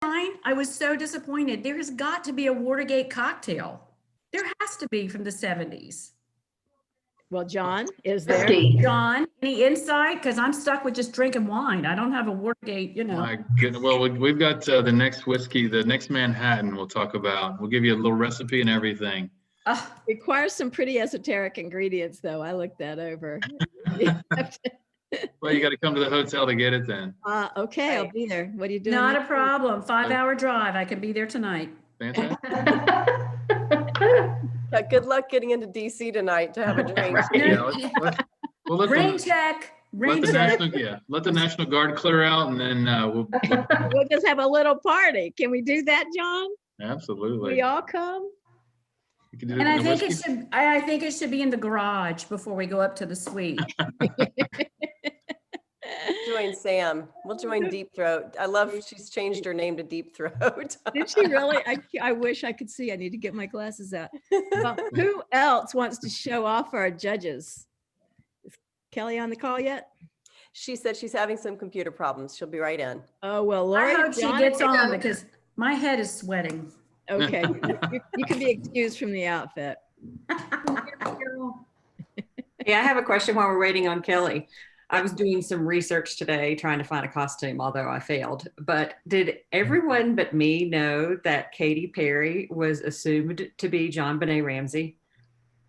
I was so disappointed. There has got to be a Watergate cocktail. There has to be from the 70s. Well, John, is there? John, any insight? Because I'm stuck with just drinking wine. I don't have a Watergate, you know. My goodness. Well, we've got the next whiskey, the next Manhattan we'll talk about. We'll give you a little recipe and everything. Requires some pretty esoteric ingredients, though. I looked that over. Well, you got to come to the hotel to get it then. Okay, I'll be there. What are you doing? Not a next week? problem. 5-hour drive. I can be there tonight. Fantastic. Good luck getting into DC tonight to have a drink. Yeah, we'll let Rain check. Rain check. let the National Guard clear out, and then we'll We'll just have a little party. Can we do that, John? absolutely. We all come? You can do And it I in the think it whiskey. should. I think it should be in the garage before we go up to the suite. Join Sam. We'll join Deep Throat. I love she's changed her name to Deep Throat. Did she really? I wish I could see. I need to get my glasses out. Who else wants to show off our judges? Is Kelly on the call yet? She said she's having some computer problems. She'll be right in. Oh, well, I Lori, hope she John, gets on because my head is sweating. okay. You can be excused from the outfit. Yeah, I have a question while we're waiting on Kelly. I was doing some research today trying to find a costume, although I failed. But did everyone but me know that Katy Perry was assumed to be John Benet Ramsey?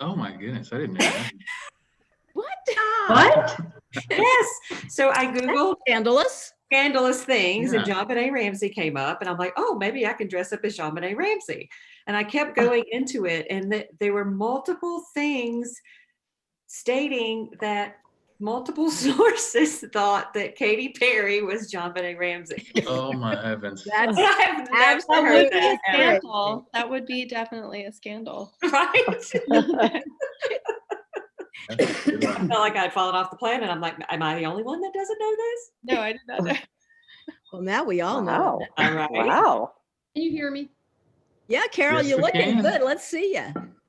Oh my goodness, I didn't know that. What? Yes. So I Googled Scandalous. scandalous things and Yeah. John Benet Ramsey came up and I'm like, oh, maybe I can dress up as John Benet Ramsey. And I kept going into it and there were multiple things stating that multiple sources thought that Katy Perry was John Benet Ramsey. Oh my heavens. That's I've never absolutely heard that ever. Scandal. That would be definitely a scandal. Right? That's a good I one. felt like I'd fallen off the planet. I'm like, am I the only one that doesn't know this? No, I did not know. well, now we all know. Wow. that. All right. Wow. Can you hear me? Yeah, Carol, Yes, you're we looking can. good. Let's see you.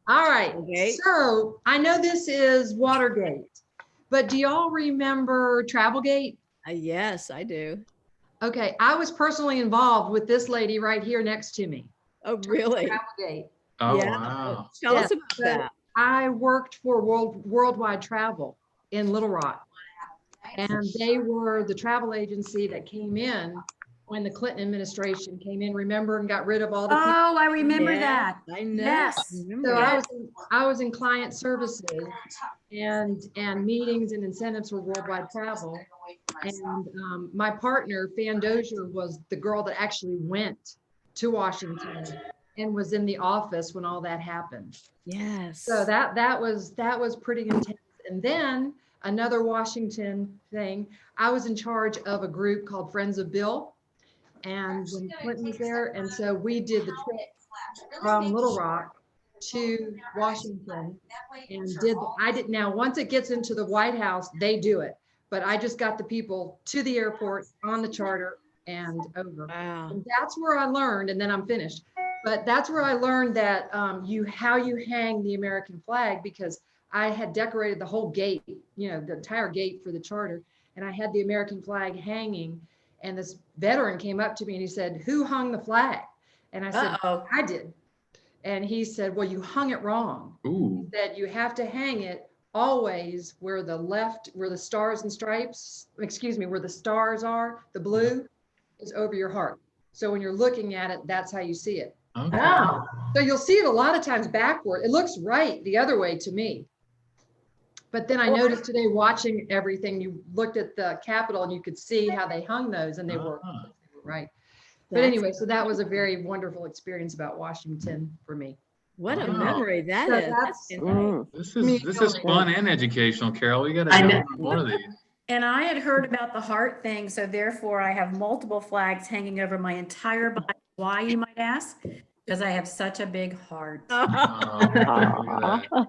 All right. Okay. So I know this is Watergate, but do y'all remember Travelgate? Yes, I do. Okay, I was personally involved with this lady right here next to me. Oh, really? Travelgate. Oh Yeah. wow. Tell us Yeah, about so that. I worked for Worldwide Travel in Little Rock, and they were the travel agency that came in when the Clinton administration came in. Remember, and got rid of all the people. Oh, I remember Yeah, that. I know. Yes. Remember So that. I was in client services and meetings and incentives for Worldwide Travel. And my partner, Fan Dozier, was the girl that actually went to Washington and was in the office when all that happened. Yes. So that was pretty intense. And then another Washington thing, I was in charge of a group called Friends of Bill. And when Clinton was there, and so we did the trip from Little Rock to Washington and now once it gets into the White House, they do it. But I just got the people to the airport on the charter and over. Wow. And that's where I learned, and then I'm finished. But that's where I learned that how you hang the American flag, because I had decorated the whole gate, the entire gate for the charter, and I had the American flag hanging. And this veteran came up to me and he said, "Who hung the flag?" And I said, Uh-oh. "I did." And he said, "Well, you hung it wrong." Ooh. He said, "You have to hang it always where the stars and stripes, where the stars are, the blue is over your heart. So when you're looking at it, that's how you see it." Okay. Oh. So you'll see it a lot of times backward. It looks right the other way to me. But then I noticed today watching everything, you looked at the Capitol and you could see how they hung those and they were Ah. right. But anyway, so that was a very wonderful experience about Washington for me. What a Wow. memory that So is. that's- fantastic. This is fun and educational, Carol. We got I to know. do one of these. And I had heard about the heart thing, so therefore I have multiple flags hanging over my entire body. Why, you might ask? Because I have such a big heart. Oh, look at that.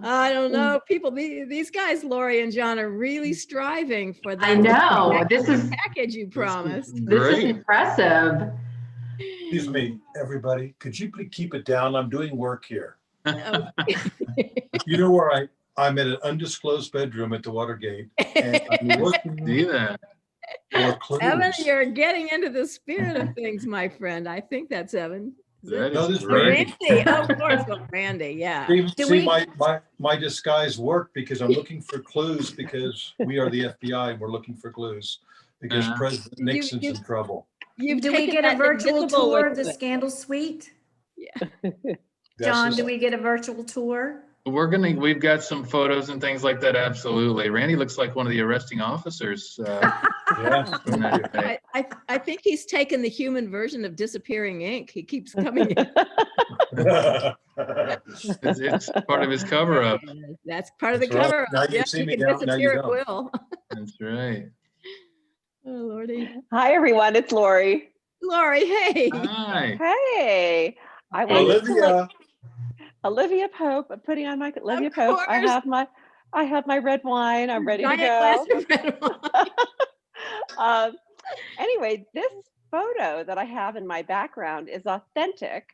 I don't know. People, these guys, Lori and John, are really striving for that. I know. This is package you promised. this is Great. impressive. Excuse me, everybody. Could you please keep it down? I'm doing work here. You know where I'm at an undisclosed bedroom at the Watergate, and I'm working. See that? or clues. Evan, you're getting into the spirit of things, my friend. I think that's Evan. Is it? That No, is this great. Randy, oh, of course, well, Randy, yeah. See, my disguise worked because I'm looking for clues because we are the FBI and we're looking for clues because President Nixon's in trouble. You've Do we taken get a that virtual invisible tour look of the to it. Scandal Suite? Yeah. John, do we get a virtual tour? We've got some photos and things like that. Absolutely. Randy looks like one of the arresting officers. Yeah. From that day. I think he's taken the human version of disappearing ink. He keeps coming in. It's part of his cover up. That's part of the That's right. cover Now up. you Yeah, see he me can now, now you disappear at don't. will. That's right. Oh, Lordy. Hi, everyone. It's Lori. Lori, hey. Hi. Hey. I wanted to Olivia. Olivia Pope. I'm putting on my Olivia Of Pope. I course. have my red wine. I'm ready to Giant glass go. of red wine. Anyway, this photo that I have in my background is authentic.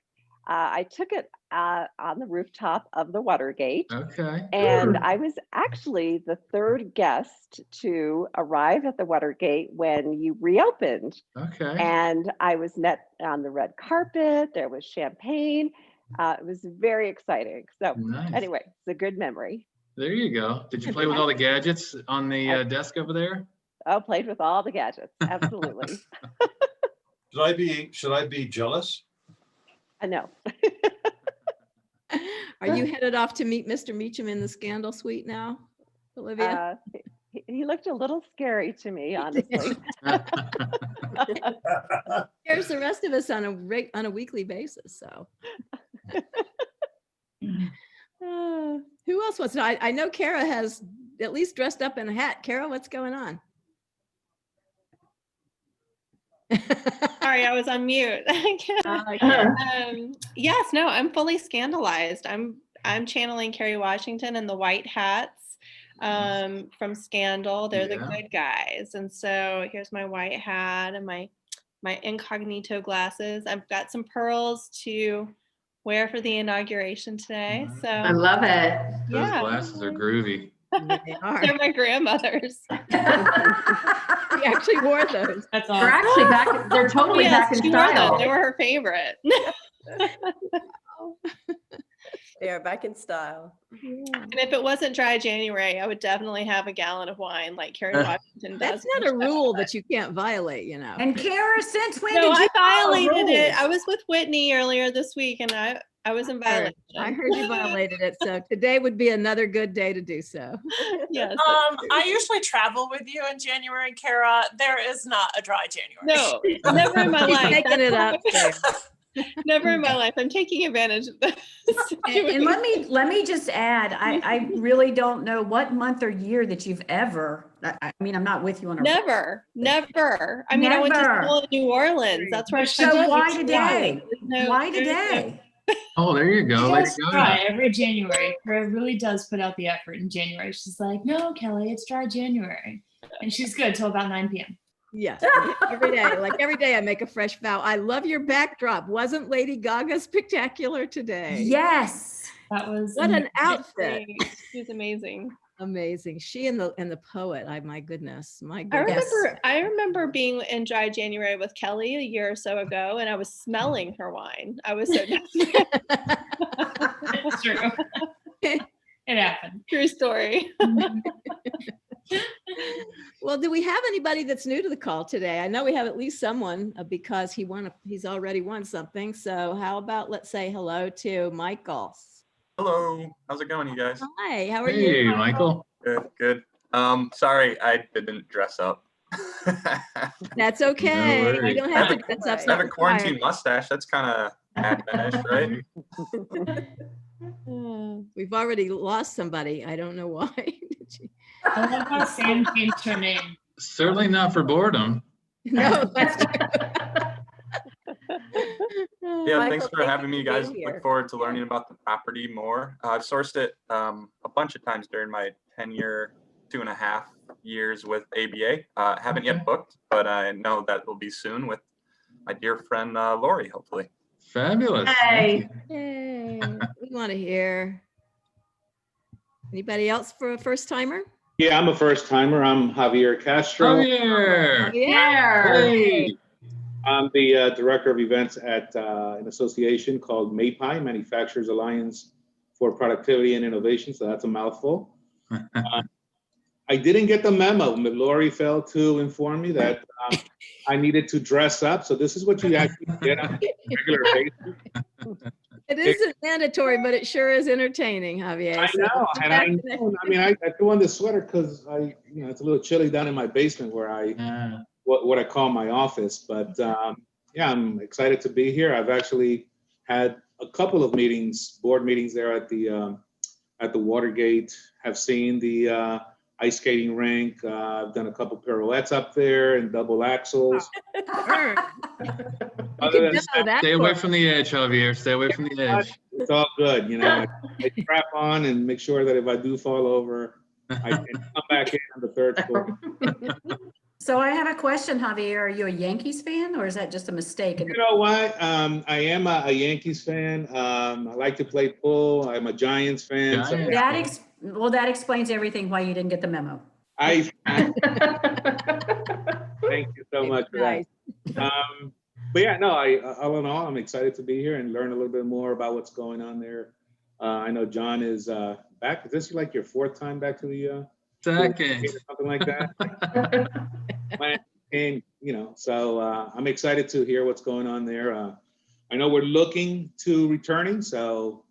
I took it on the rooftop of the Watergate. Okay. And I was actually the third guest to arrive at the Watergate when you reopened. Okay. And I was met on the red carpet. There was champagne. It was very exciting. So Nice. anyway, it's a good memory. There you go. Did you play with all the gadgets on the desk over there? Oh, played with all the gadgets. Absolutely. Should I be jealous? I know. Are you headed off to meet Mr. Meacham in the Scandal Suite now, Olivia? He looked a little scary to me, honestly. There's the rest of us on a weekly basis. So, who else wants to? I know Kara has at least dressed up in a hat. Kara, what's going on? Sorry, I was on mute. Yes, no, I'm fully scandalized. I'm channeling Kerry Washington and the White Hats from Scandal. They're the good guys. And so here's my white hat and my incognito glasses. I've got some pearls to wear for the inauguration today. So I love it. Those glasses are groovy. They are. They're my grandmother's. She actually wore those. That's They're actually back. They're totally back in she wore them. style. They were her favorite. They are back in style. And if it wasn't dry January, I would definitely have a gallon of wine like Kerry Washington does. That's not a rule that you can't violate, you know. And Kara, since when No, did you I follow violated it. rules? I was with Whitney earlier this week and I was in violation. I heard you violated it. So today would be another good day to do so. Yes. I usually travel with you in January, Kara. There is not a dry January. No, never in my She's life. making it up. Never in my life. I'm taking advantage of this. And let me just add, I really don't know what month or year that you've ever, I mean, I'm not with you on a. Never. I mean, I went to Never. school in New Orleans. That's where I So studied. why today? No, Why there's today? Oh, there you go. She Way does to go. try every January. Kara really does put out the effort in January. She's like, no, Kelly, it's dry January. And she's good till about 9 p.m. Yeah, every day. Like every day I make a fresh vow. I love your backdrop. Wasn't Lady Gaga spectacular today? Yes. That was What an outfit. She's amazing. Amazing. She and the poet. My goodness. My goodness. I remember being in dry January with Kelly a year or so ago, and I was smelling her wine. I was so It's true. It happened. True story. Well, do we have anybody that's new to the call today? I know we have at least someone because he's already won something. So how about let's say hello to Michael. Hello, how's it going, you guys? Hi, how are you? Hey, Michael. Good. Sorry, I didn't dress up. That's okay. No You worries. don't have to dress up. I have a quarantine mustache. That's kind of admin-ish, right? We've already lost somebody. I don't know why. I love how Sam changed her name. Certainly not for boredom. No, that's Yeah, thanks for having me, guys. Look forward to learning about the property more. I've sourced it a bunch of times during my 2.5 years with ABA. Haven't yet booked, but I know that will be soon with my dear friend Lori, hopefully. Fabulous. Hey. Yay. We want to hear. Anybody else for a first timer? Yeah, I'm a first timer. I'm Javier Castro. Javier. Hey. I'm the director of events at an association called MAPI, Manufacturers Alliance for Productivity and Innovation. So that's a mouthful. I didn't get the memo. Lori failed to inform me that I needed to dress up. So this is what you actually get on a regular basis. It isn't mandatory, but it sure is entertaining, Javier. I know, and I threw on this sweater because it's a little chilly down in my basement where what I call my office. But yeah, I'm excited to be here. I've actually had a couple of board meetings there at the Watergate. Have seen the ice skating rink. I've done a couple pirouettes up there and double axles. Other than Stay away from the edge, Javier. Stay away from the edge. It's all good, I strap on and make sure that if I do fall over, I can come back in on the third floor. So I have a question, Javier. Are you a Yankees fan, or is that just a mistake? You know what? I am a Yankees fan. I like to play pool. I'm a Giants fan. So that explains everything why you didn't get the memo. Thank you so much for that. But yeah, no, all in all, I'm excited to be here and learn a little bit more about what's going on there. I know John is back. Is this like your fourth time back to the second, or something like that? And so I'm excited to hear what's going on there. I know we're looking to returning, so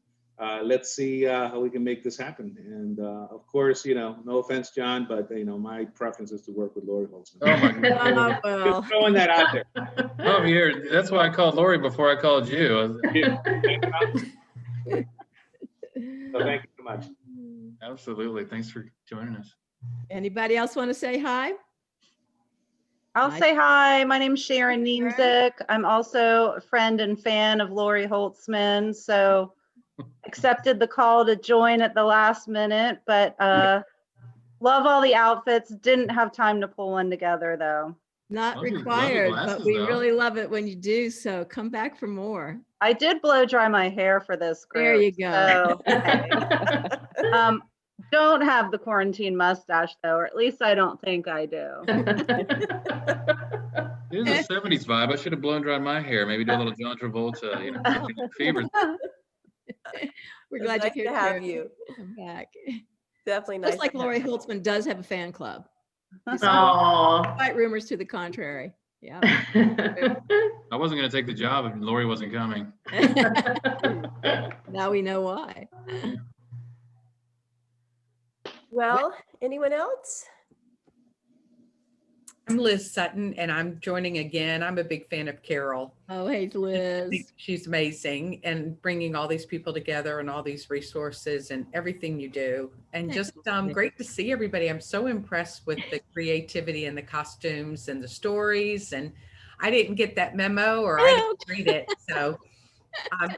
let's see how we can make this happen. And of course, no offense, John, but my preference is to work with Lori Holtzman. Oh my God! Just throwing that out there. Oh, here. That's why I called Lori before I called you. So thank you so much. Absolutely. Thanks for joining us. Anybody else want to say hi? I'll say hi. My name's Sharon Niemczyk. I'm also a friend and fan of Lori Holtzman. So accepted the call to join at the last minute, but love all the outfits. Didn't have time to pull one together though. Not required, but we really love it when you do. So come back for more. I did blow dry my hair for this group. There you go. So, hey. Don't have the quarantine mustache though, or at least I don't think I do. It is a 70s vibe. I should have blown dried my hair. Maybe do a little John Travolta, fever. We're glad nice you're here to have you. Come back. Definitely nice. Just like Lori Holtzman does have a fan club. Oh. Quite rumors to the contrary. Yeah. I wasn't going to take the job if Lori wasn't coming. Now we know why. Well, anyone else? I'm Liz Sutton, and I'm joining again. I'm a big fan of Carol. Oh, hey, Liz. She's amazing, and bringing all these people together and all these resources and everything you do. And just great to see everybody. I'm so impressed with the creativity and the costumes and the stories. And I didn't get that memo, or I didn't read it. So I'm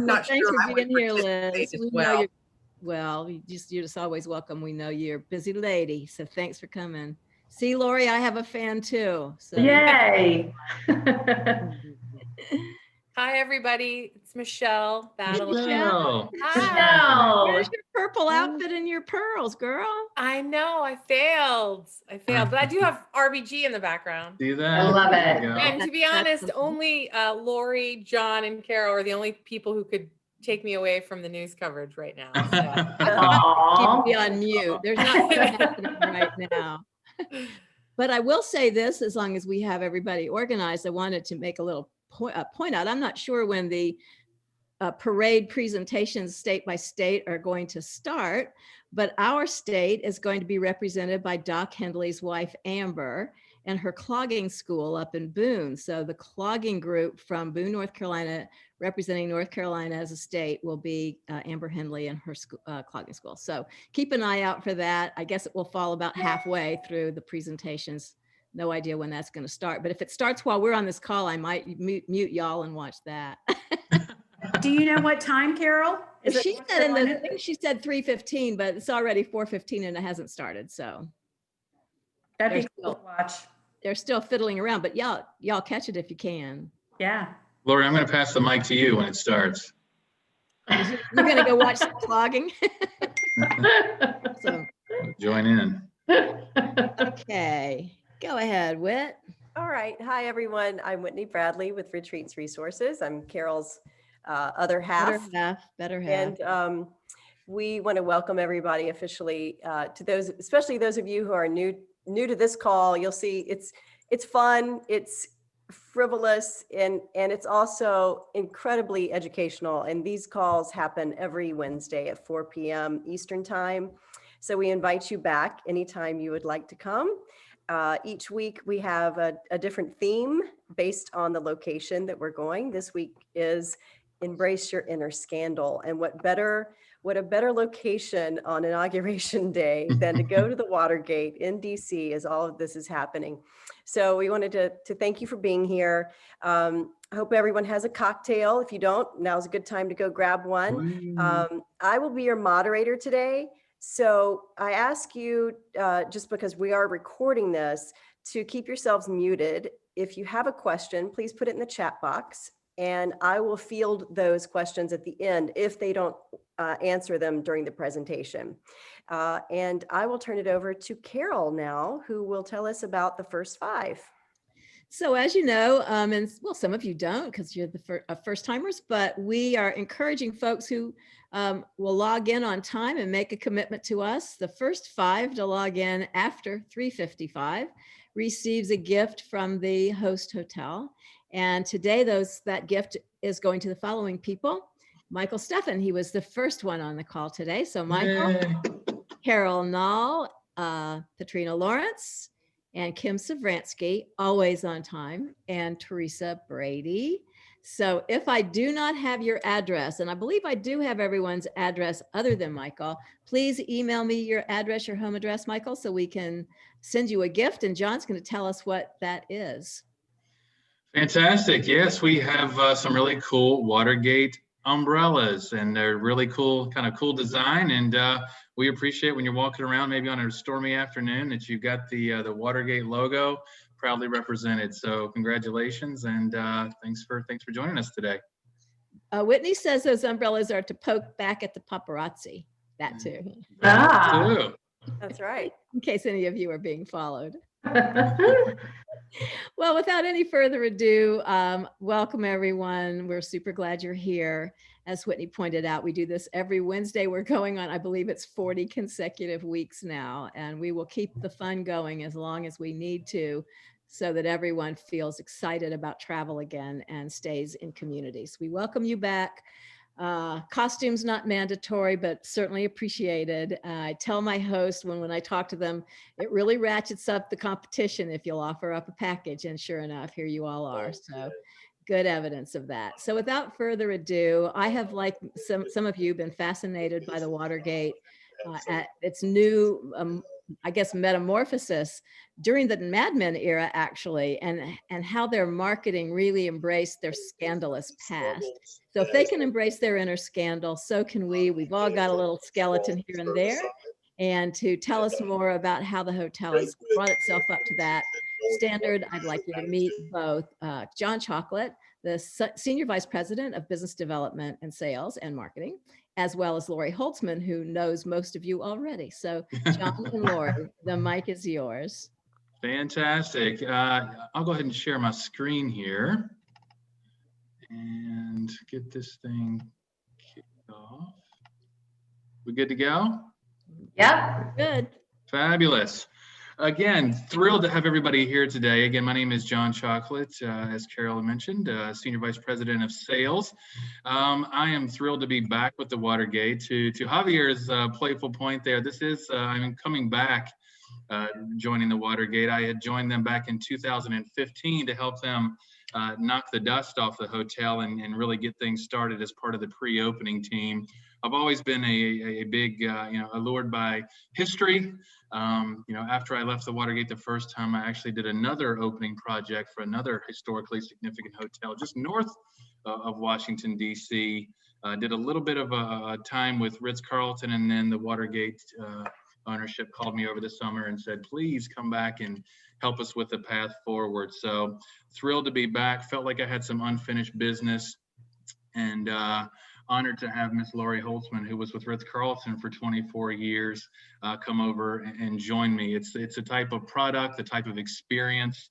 not thanks sure. for being here, Liz. Well, you're just always welcome. We know you're a busy lady, so thanks for coming. See, Lori, I have a fan too. So. Yay! Hi, everybody. It's Michelle. Michelle. Hi. Where's your purple outfit and your pearls, girl? I know. I failed, but I do have RBG in the background. See that? I love it. And to be honest, only Lori, John, and Carol are the only people who could take me away from the news coverage right now. Keep me on mute. There's not much happening right now. But I will say this, as long as we have everybody organized, I wanted to make a little point out. I'm not sure when the parade presentations state by state are going to start, but our state is going to be represented by Doc Hendley's wife, Amber, and her clogging school up in Boone. So the clogging group from Boone, North Carolina, representing North Carolina as a state, will be Amber Hendley and her clogging school. So keep an eye out for that. I guess it will fall about halfway through the presentations. No idea when that's going to start. But if it starts while we're on this call, I might mute y'all and watch that. Do you know what time, Carol? She said I think she said 3:15, but it's already 4:15 and it hasn't started. So that'd be cool to watch. They're still fiddling around, but y'all catch it if you can. Yeah. Lori, I'm going to pass the mic to you when it starts. You're going to go watch the clogging? So, Join in. Okay, go ahead, Whit. All right. Hi, everyone. I'm Whitney Bradley with Retreats Resources. I'm Carol's other half. Better half. And we want to welcome everybody officially to those, especially those of you who are new to this call. You'll see it's fun, it's frivolous, and it's also incredibly educational. And these calls happen every Wednesday at 4 p.m. Eastern Time. So we invite you back anytime you would like to come. Each week we have a different theme based on the location that we're going. This week is Embrace Your Inner Scandal. And what a better location on Inauguration Day than to go to the Watergate in DC as all of this is happening. So we wanted to thank you for being here. I hope everyone has a cocktail. If you don't, now's a good time to go grab one. I will be your moderator today. So I ask you, just because we are recording this, to keep yourselves muted. If you have a question, please put it in the chat box, and I will field those questions at the end if they don't answer them during the presentation. And I will turn it over to Carol now, who will tell us about the first 5. So as you know, and well, some of you don't because you're the first timers, but we are encouraging folks who will log in on time and make a commitment to us. The first 5 to log in after 3:55 receives a gift from the host hotel. And today that gift is going to the following people. Michael Steffen, he was the first one on the call today. So Michael, Carol Nall, Patrina Lawrence, and Kim Savransky, always on time, and Teresa Brady. So if I do not have your address, and I believe I do have everyone's address other than Michael, please email me your address, your home address, Michael, so we can send you a gift. And John's going to tell us what that is. Fantastic. Yes, we have some really cool Watergate umbrellas, and they're really cool, kind of cool design. And we appreciate when you're walking around, maybe on a stormy afternoon, that you've got the Watergate logo proudly represented. So congratulations, and thanks for joining us today. Whitney says those umbrellas are to poke back at the paparazzi. That too. That's right. In case any of you are being followed. Well, without any further ado, welcome everyone. We're super glad you're here. As Whitney pointed out, we do this every Wednesday. We're going on, I believe it's 40 consecutive weeks now, and we will keep the fun going as long as we need to, so that everyone feels excited about travel again and stays in communities. We welcome you back. Costumes not mandatory, but certainly appreciated. I tell my host when I talk to them, it really ratchets up the competition if you'll offer up a package. And sure enough, here you all are. So good evidence of that. So without further ado, I have, like some of you, been fascinated by the Watergate at its new, I guess, metamorphosis during the Mad Men era, actually, and how their marketing really embraced their scandalous past. So if they can embrace their inner scandal, so can we. We've all got a little skeleton here and there. And to tell us more about how the hotel has brought itself up to that standard, I'd like you to meet both John Chocolate, the Senior Vice President of Business Development and Sales and Marketing, as well as Lori Holtzman, who knows most of you already. So John and Lori, the mic is yours. Fantastic. I'll go ahead and share my screen here and get this thing kicked off. We good to go? Yep. Good. Fabulous. Again, thrilled to have everybody here today. Again, my name is John Chocolate, as Carol mentioned, Senior Vice President of Sales. I am thrilled to be back with the Watergate. To Javier's playful point there, I'm coming back, joining the Watergate. I had joined them back in 2015 to help them knock the dust off the hotel and really get things started as part of the pre-opening team. I've always been a big, allured by history. After I left the Watergate the first time, I actually did another opening project for another historically significant hotel just north of Washington, D.C. Did a little bit of a time with Ritz-Carlton, and then the Watergate ownership called me over the summer and said, please come back and help us with the path forward. So thrilled to be back. Felt like I had some unfinished business, and honored to have Miss Lori Holtzman, who was with Ritz-Carlton for 24 years, come over and join me. It's a type of product, the type of experience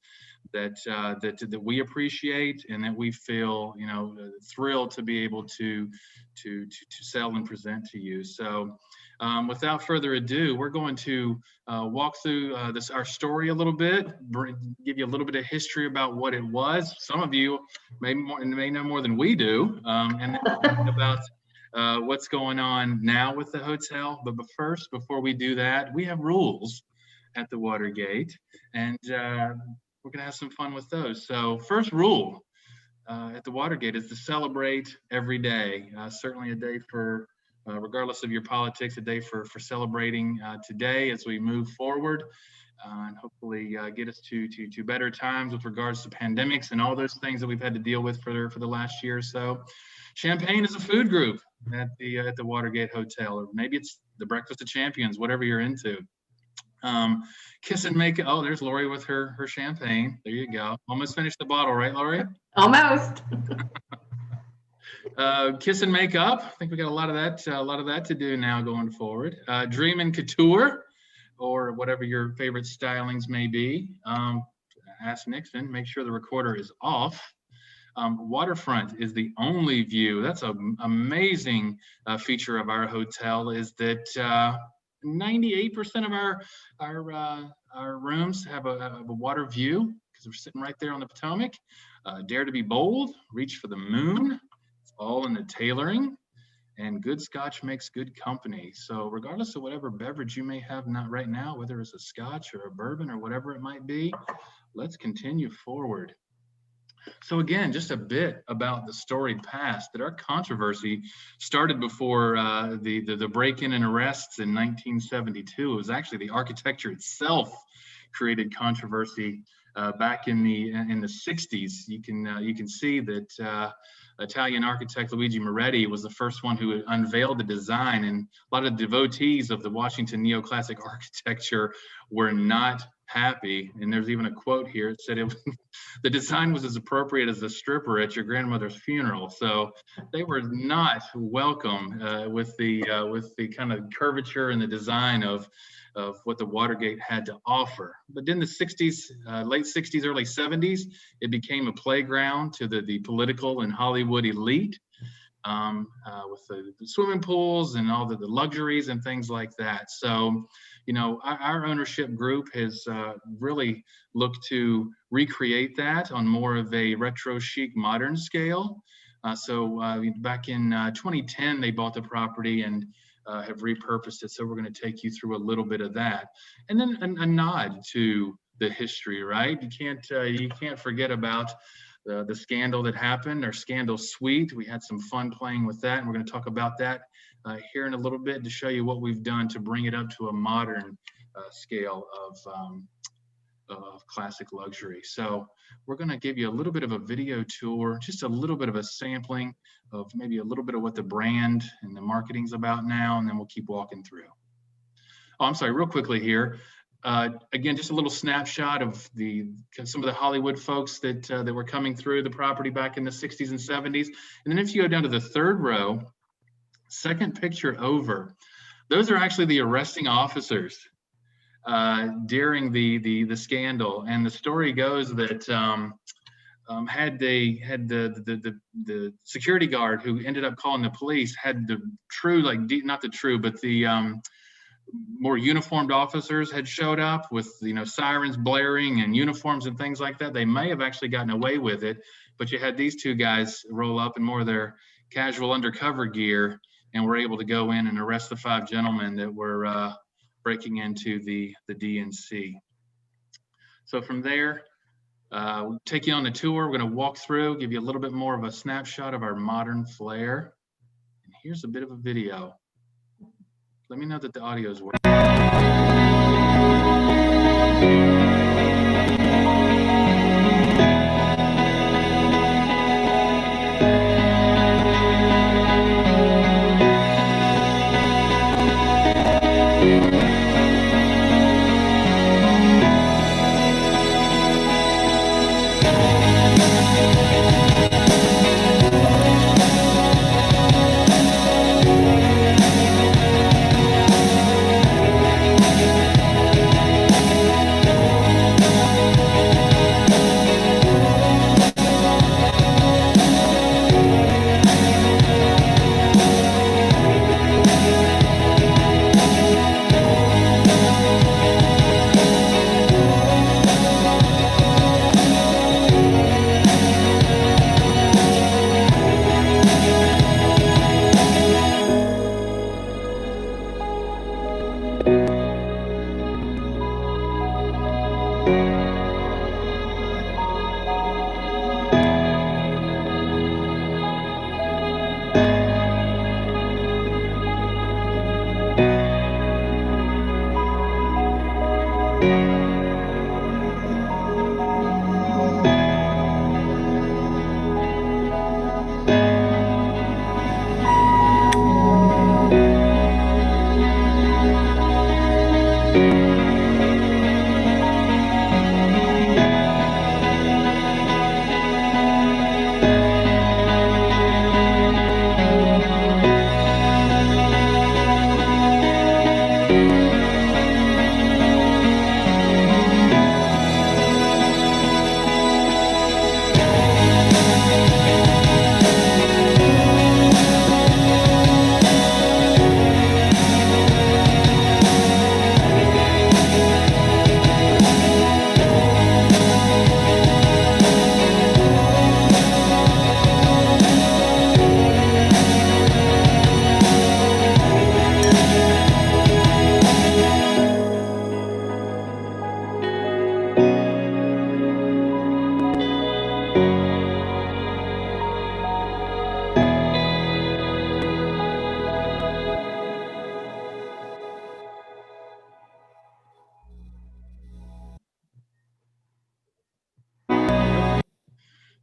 that we appreciate, and that we feel, you know, thrilled to be able to sell and present to you. So without further ado, we're going to walk through our story a little bit, give you a little bit of history about what it was. Some of you may know more than we do, and then we'll talk about what's going on now with the hotel. But first, before we do that, we have rules at the Watergate, and we're going to have some fun with those. So first rule at the Watergate is to celebrate every day. Certainly a day for, regardless of your politics, a day for celebrating today as we move forward, and hopefully get us to better times with regards to pandemics and all those things that we've had to deal with for the last year or so. Champagne is a food group at the Watergate Hotel, or maybe it's the Breakfast of Champions, whatever you're into. Kiss and make, oh, there's Lori with her champagne. There you go. Almost finished the bottle, right, Lori? Almost. Kiss and make up. I think we got a lot of that to do now going forward. Dream and couture, or whatever your favorite stylings may be. Ask Nixon, make sure the recorder is off. Waterfront is the only view. That's an amazing feature of our hotel, is that 98% of our rooms have a water view, because we're sitting right there on the Potomac. Dare to be bold, reach for the moon. It's all in the tailoring, and good scotch makes good company. So regardless of whatever beverage you may have not right now, whether it's a scotch or a bourbon or whatever it might be, let's continue forward. So again, just a bit about the storied past, that our controversy started before the break-in and arrests in 1972. It was actually the architecture itself created controversy back in the 60s. You can see that Italian architect Luigi Moretti was the first one who unveiled the design, and a lot of devotees of the Washington neoclassic architecture were not happy. And there's even a quote here. It said the design was as appropriate as the stripper at your grandmother's funeral. So they were not welcome with the kind of curvature and the design of what the Watergate had to offer. But in the 60s, late 60s, early 70s, it became a playground to the political and Hollywood elite, with the swimming pools and all the luxuries and things like that. So, you know, our ownership group has really looked to recreate that on more of a retro chic modern scale. So back in 2010, they bought the property and have repurposed it. So we're going to take you through a little bit of that, and then a nod to the history, right? You can't forget about the scandal that happened, our scandal suite. We had some fun playing with that, and we're going to talk about that here in a little bit to show you what we've done to bring it up to a modern scale of classic luxury. So we're going to give you a little bit of a video tour, just a little bit of a sampling of maybe a little bit of what the brand and the marketing's about now, and then we'll keep walking through. Oh, I'm sorry, real quickly here. Again, just a little snapshot of some of the Hollywood folks that were coming through the property back in the 60s and 70s. And then if you go down to the third row, second picture over, those are actually the arresting officers during the scandal. And the story goes that had the security guard who ended up calling the police had the true, not the true, but the more uniformed officers had showed up with, you know, sirens blaring and uniforms and things like that, they may have actually gotten away with it. But you had these two guys roll up in more of their casual undercover gear and were able to go in and arrest the 5 gentlemen that were breaking into the DNC. So from there, we'll take you on the tour. We're going to walk through, give you a little bit more of a snapshot of our modern flair. And here's a bit of a video. Let me know that the audio is working.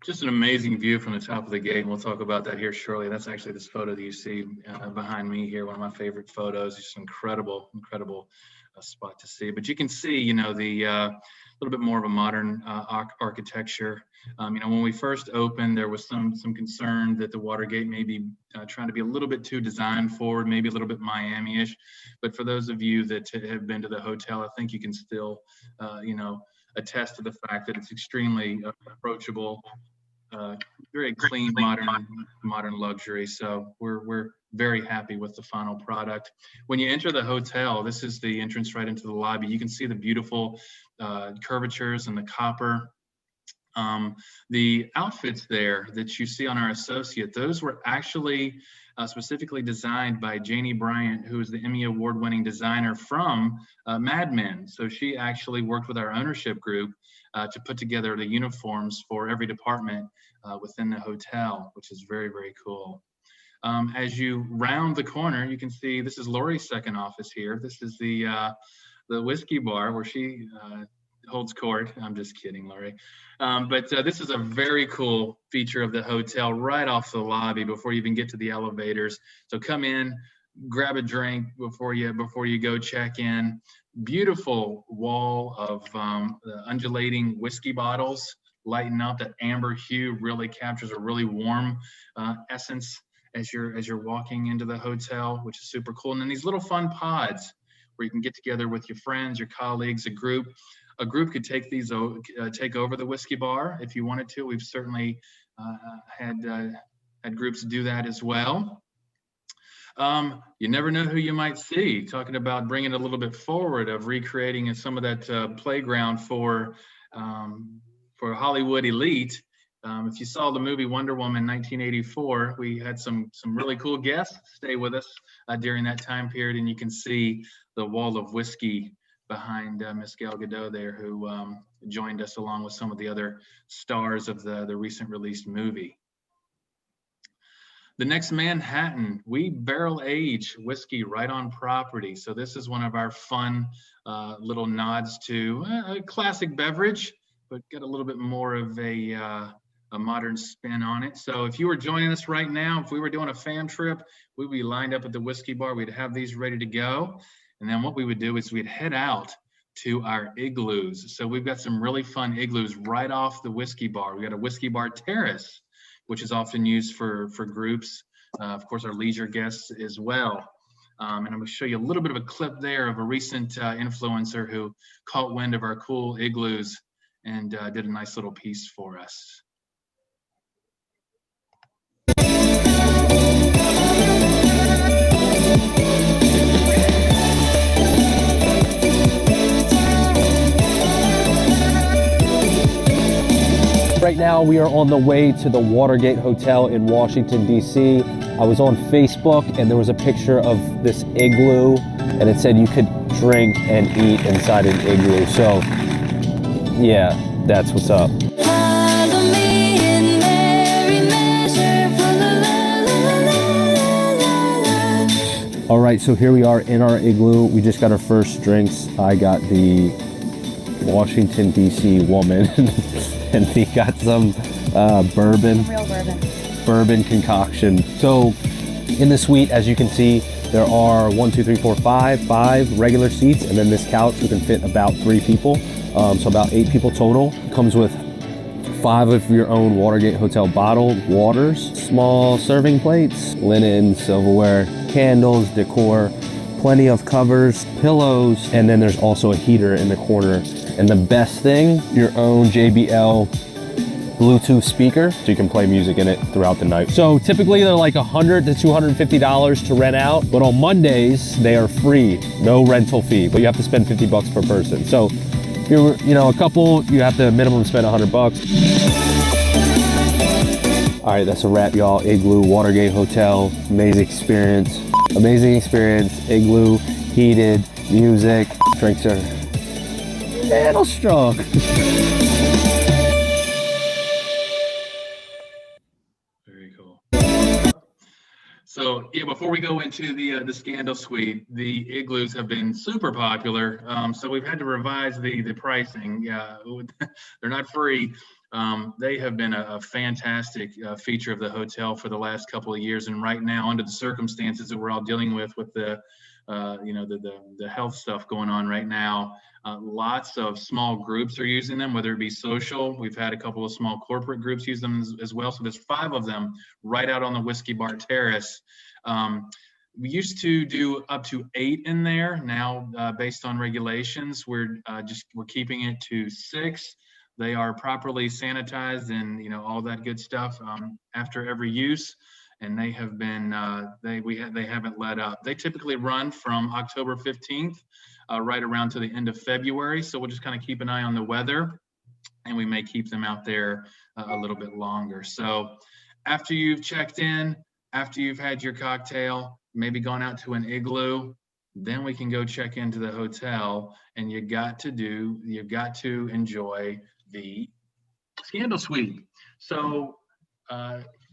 Just an amazing view from the top of the gate, and we'll talk about that here shortly. That's actually this photo that you see behind me here, one of my favorite photos. Just incredible spot to see. But you can see, you know, the little bit more of a modern architecture. You know, when we first opened, there was some concern that the Watergate may be trying to be a little bit too design forward, maybe a little bit Miami-ish. But for those of you that have been to the hotel, I think you can still, you know, attest to the fact that it's extremely approachable, very clean, modern luxury. So we're very happy with the final product. When you enter the hotel, this is the entrance right into the lobby. You can see the beautiful curvatures and the copper. The outfits there that you see on our associate, those were actually specifically designed by Janie Bryant, who is the Emmy Award-winning designer from Mad Men. So she actually worked with our ownership group to put together the uniforms for every department within the hotel, which is very, very cool. As you round the corner, you can see this is Lori's second office here. This is the whiskey bar where she holds court. I'm just kidding, Lori. But this is a very cool feature of the hotel right off the lobby before you even get to the elevators. So come in, grab a drink before you go check in. Beautiful wall of undulating whiskey bottles, lighten up. That amber hue really captures a really warm essence as you're walking into the hotel, which is super cool. And then these little fun pods where you can get together with your friends, your colleagues, a group. A group could take these take over the whiskey bar if you wanted to. We've certainly had groups do that as well. You never know who you might see. Talking about bringing it a little bit forward, of recreating some of that playground for Hollywood elite. If you saw the movie Wonder Woman 1984, we had some really cool guests stay with us during that time period, and you can see the wall of whiskey behind Miss Gal Gadot there, who joined us along with some of the other stars of the recent released movie. The next Manhattan, we barrel age whiskey right on property. So this is one of our fun little nods to a classic beverage, but got a little bit more of a modern spin on it. So if you were joining us right now, if we were doing a fam trip, we'd be lined up at the whiskey bar. We'd have these ready to go. And then what we would do is we'd head out to our igloos. So we've got some really fun igloos right off the whiskey bar. We got a whiskey bar terrace, which is often used for groups. Of course, our leisure guests as well. And I'm gonna show you a little bit of a clip there of a recent influencer who caught wind of our cool igloos and did a nice little piece for us. Right now we are on the way to the Watergate Hotel in Washington, D.C. I was on Facebook and there was a picture of this igloo and it said you could drink and eat inside an igloo. So yeah, that's what's up. All right, so here we are in our igloo. We just got our first drinks. I got the Washington, D.C. woman. And we got some bourbon. Real bourbon. Bourbon concoction. So in the suite, as you can see, there are 5 regular seats, and then this couch who can fit about 3 people. So about 8 people total. It comes with 5 of your own Watergate Hotel bottled waters, small serving plates, linen, silverware, candles, decor, plenty of covers, pillows, and then there's also a heater in the corner. And the best thing, your own JBL Bluetooth speaker, so you can play music in it throughout the night. So typically they're like $100 to $250 to rent out, but on Mondays they are free, no rental fee, but you have to spend $50 per person. So if you're a couple, you have to minimum spend $100. All right, that's a wrap, y'all. Igloo, Watergate Hotel, amazing experience, igloo, heated, music, drinks are a little strong. Very cool. So yeah, before we go into the Scandal Suite, the igloos have been super popular. So we've had to revise the pricing. Yeah, they're not free. They have been a fantastic feature of the hotel for the last couple of years. And right now, under the circumstances that we're all dealing with the the health stuff going on right now, lots of small groups are using them, whether it be social. We've had a couple of small corporate groups use them as well. So there's 5 of them right out on the Whiskey Bar Terrace. We used to do up to 8 in there. Now, based on regulations, we're keeping it to 6. They are properly sanitized and all that good stuff after every use. And they have been they haven't let up. They typically run from October 15th right around to the end of February. So we'll just kind of keep an eye on the weather, and we may keep them out there a little bit longer. So after you've checked in, after you've had your cocktail, maybe gone out to an igloo, then we can go check into the hotel, and you've got to enjoy the Scandal Suite. So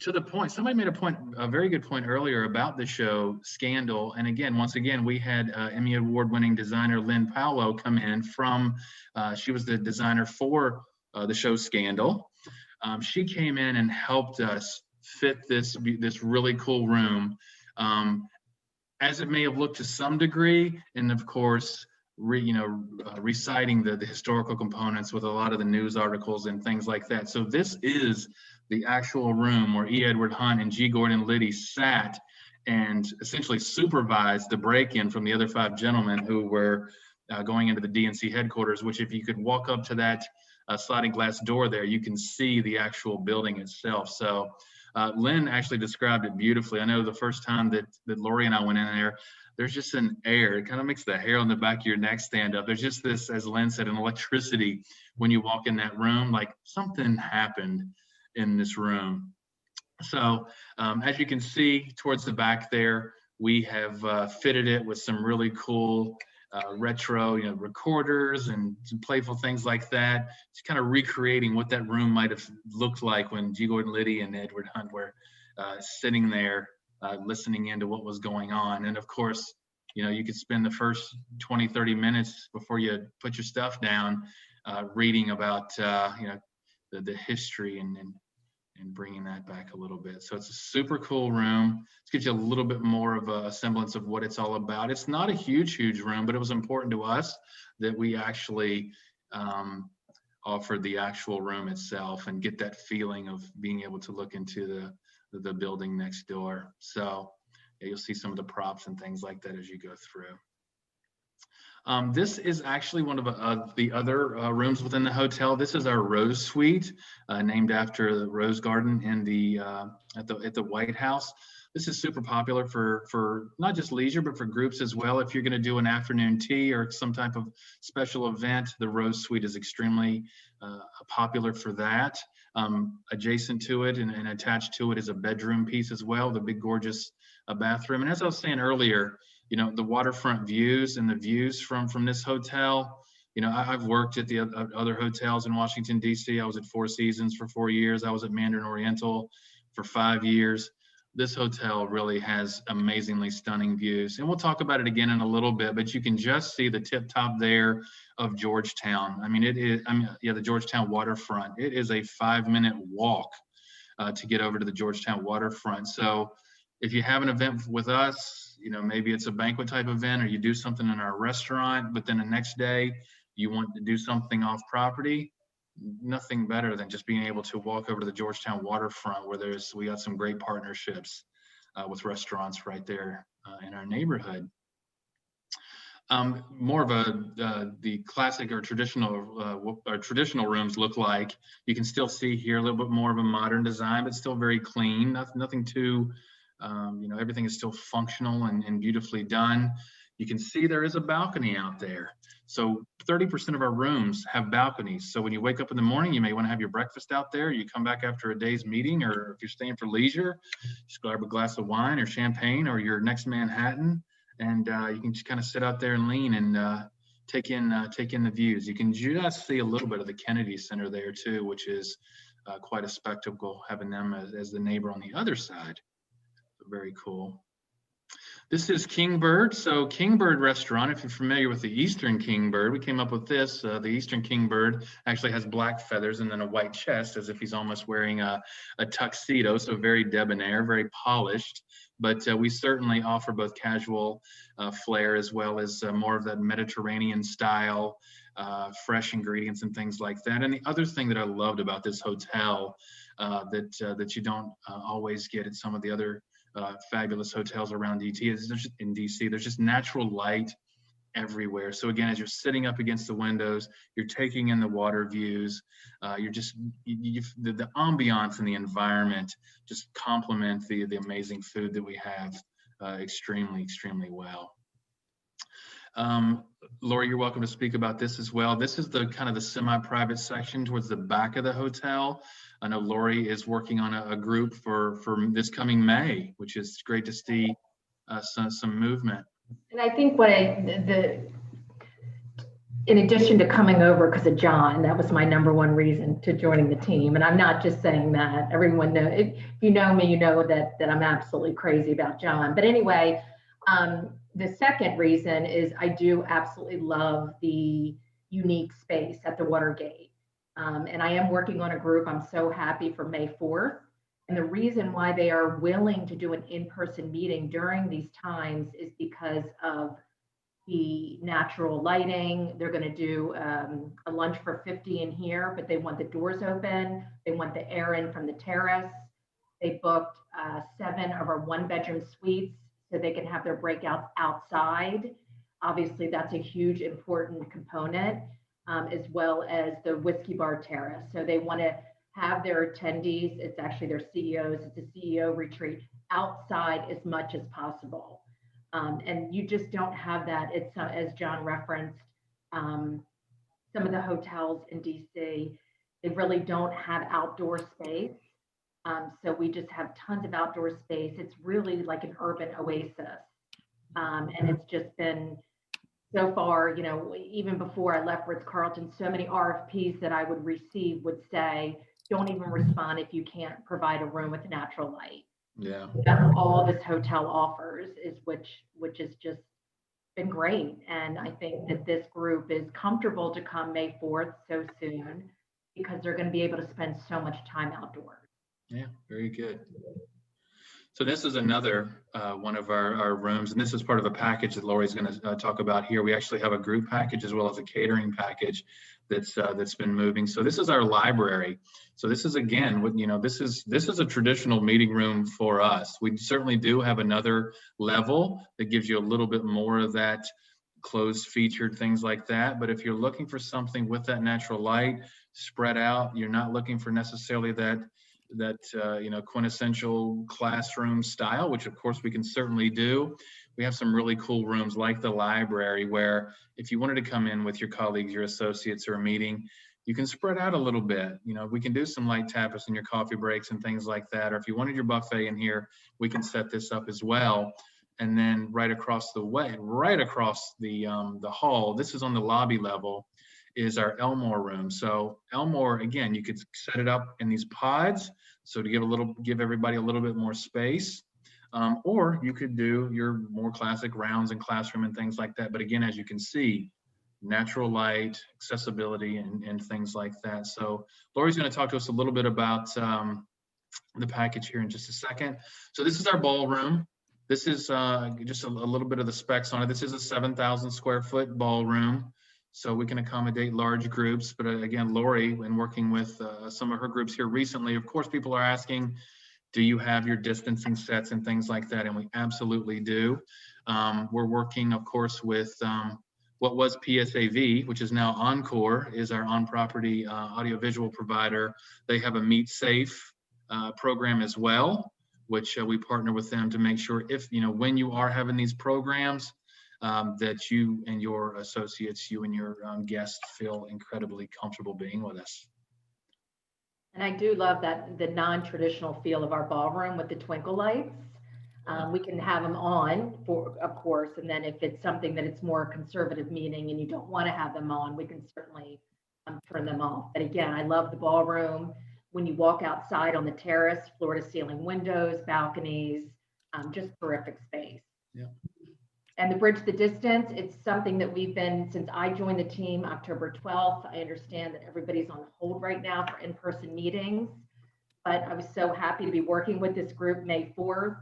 to the point, somebody made a very good point earlier about the show Scandal. And again, once again, we had Emmy Award-winning designer Lynn Paolo come in from, she was the designer for the show Scandal. She came in and helped us fit this really cool room, as it may have looked to some degree, and of course, reciting the historical components with a lot of the news articles and things like that. So this is the actual room where E. Edward Hunt and G. Gordon Liddy sat and essentially supervised the break-in from the other 5 gentlemen who were going into the DNC headquarters, which if you could walk up to that sliding glass door there, you can see the actual building itself. So Lynn actually described it beautifully. I know the first time that Lori and I went in there, there's just an air. It kind of makes the hair on the back of your neck stand up. There's just this, as Lynn said, an electricity when you walk in that room, like something happened in this room. So as you can see towards the back there, we have fitted it with some really cool retro, recorders and some playful things like that. It's kind of recreating what that room might have looked like when G. Gordon Liddy and Edward Hunt were sitting there listening into what was going on. And of course, you could spend the first 20, 30 minutes before you put your stuff down reading about, the history and bringing that back a little bit. So it's a super cool room. It gives you a little bit more of a semblance of what it's all about. It's not a huge room, but it was important to us that we actually offered the actual room itself and get that feeling of being able to look into the building next door. So yeah, you'll see some of the props and things like that as you go through. This is actually one of the other rooms within the hotel. This is our Rose Suite, named after the Rose Garden in at the White House. This is super popular for not just leisure, but for groups as well. If you're going to do an afternoon tea or some type of special event, the Rose Suite is extremely popular for that. Adjacent to it and attached to it is a bedroom piece as well, the big gorgeous bathroom. And as I was saying earlier, the waterfront views and the views from this hotel, I've worked at the other hotels in Washington, D.C. I was at Four Seasons for 4 years. I was at Mandarin Oriental for 5 years. This hotel really has amazingly stunning views. And we'll talk about it again in a little bit, but you can just see the tip top there of Georgetown. The Georgetown waterfront. It is a 5-minute walk to get over to the Georgetown waterfront. So if you have an event with us, maybe it's a banquet type event, or you do something in our restaurant, but then the next day you want to do something off property, nothing better than just being able to walk over to the Georgetown waterfront, where we got some great partnerships with restaurants right there in our neighborhood. More of the classic or traditional rooms look like. You can still see here a little bit more of a modern design, but still very clean. Nothing too, everything is still functional and beautifully done. You can see there is a balcony out there. So 30% of our rooms have balconies. So when you wake up in the morning, you may want to have your breakfast out there. You come back after a day's meeting, or if you're staying for leisure, just grab a glass of wine or champagne or your next Manhattan, and you can just kind of sit out there and lean and take in the views. You can just see a little bit of the Kennedy Center there too, which is quite a spectacle, having them as the neighbor on the other side. Very cool. This is Kingbird. So Kingbird Restaurant, if you're familiar with the Eastern Kingbird, we came up with this. The Eastern Kingbird actually has black feathers and then a white chest, as if he's almost wearing a tuxedo. So very debonair, very polished. But we certainly offer both casual flair as well as more of that Mediterranean style, fresh ingredients and things like that. And the other thing that I loved about this hotel that you don't always get at some of the other fabulous hotels around DC, there's just natural light everywhere. So again, as you're sitting up against the windows, you're taking in the water views, the ambiance and the environment just complement the amazing food that we have extremely well. Lori, you're welcome to speak about this as well. This is the kind of the semi-private section towards the back of the hotel. I know Lori is working on a group for this coming May, which is great to see some movement. And I think in addition to coming over because of John, that was my #1 reason to joining the team. And I'm not just saying that. Everyone knows, if you know me, you know that I'm absolutely crazy about John. But anyway, the second reason is I do absolutely love the unique space at the Watergate. And I am working on a group. I'm so happy for May 4th. And the reason why they are willing to do an in-person meeting during these times is because of the natural lighting. They're going to do a lunch for 50 in here, but they want the doors open. They want the air in from the terrace. They booked 7 of our 1-bedroom suites so they can have their breakouts outside. Obviously, that's a huge important component, as well as the whiskey bar terrace. So they want to have their attendees, it's actually their CEOs, it's a CEO retreat, outside as much as possible. And you just don't have that. It's as John referenced, some of the hotels in DC, they really don't have outdoor space. So we just have tons of outdoor space. It's really like an urban oasis. And it's just been so far, you know, even before I left Ritz-Carlton, so many RFPs that I would receive would say, don't even respond if you can't provide a room with natural light. Yeah. That's all this hotel offers, is which has just been great. And I think that this group is comfortable to come May 4th so soon because they're going to be able to spend so much time outdoors. Yeah, very good. So this is another one of our rooms, and this is part of a package that Lori's going to talk about here. We actually have a group package as well as a catering package that's been moving. So this is our library. So this is, again, this is a traditional meeting room for us. We certainly do have another level that gives you a little bit more of that closed featured things like that. But if you're looking for something with that natural light spread out, you're not looking for necessarily that quintessential classroom style, which of course we can certainly do. We have some really cool rooms like the library where if you wanted to come in with your colleagues, your associates, or a meeting, you can spread out a little bit. We can do some light tapas in your coffee breaks and things like that. Or if you wanted your buffet in here, we can set this up as well. And then right across the hall, this is on the lobby level, is our Elmore Room. So Elmore, again, you could set it up in these pods, so to give everybody a little bit more space, or you could do your more classic rounds and classroom and things like that. But again, as you can see, natural light, accessibility, and things like that. So Lori's going to talk to us a little bit about the package here in just a second. So this is our ballroom. This is just a little bit of the specs on it. This is a 7,000 square foot ballroom. So we can accommodate large groups. But again, Lori, in working with some of her groups here recently, of course, people are asking, do you have your distancing sets and things like that? And we absolutely do. We're working, of course, with what was PSAV, which is now Encore, is our on-property audiovisual provider. They have a Meet Safe program as well, which we partner with them to make sure when you are having these programs, that you and your associates, you and your guests feel incredibly comfortable being with us. And I do love that the non-traditional feel of our ballroom with the twinkle lights. We can have them on, of course, and then if it's something that it's more a conservative meeting and you don't want to have them on, we can certainly turn them off. But again, I love the ballroom. When you walk outside on the terrace, floor to ceiling windows, balconies, just terrific space. Yeah. And the Bridge the Distance, it's something that we've been, since I joined the team October 12th, I understand that everybody's on hold right now for in-person meetings, but I was so happy to be working with this group May 4th.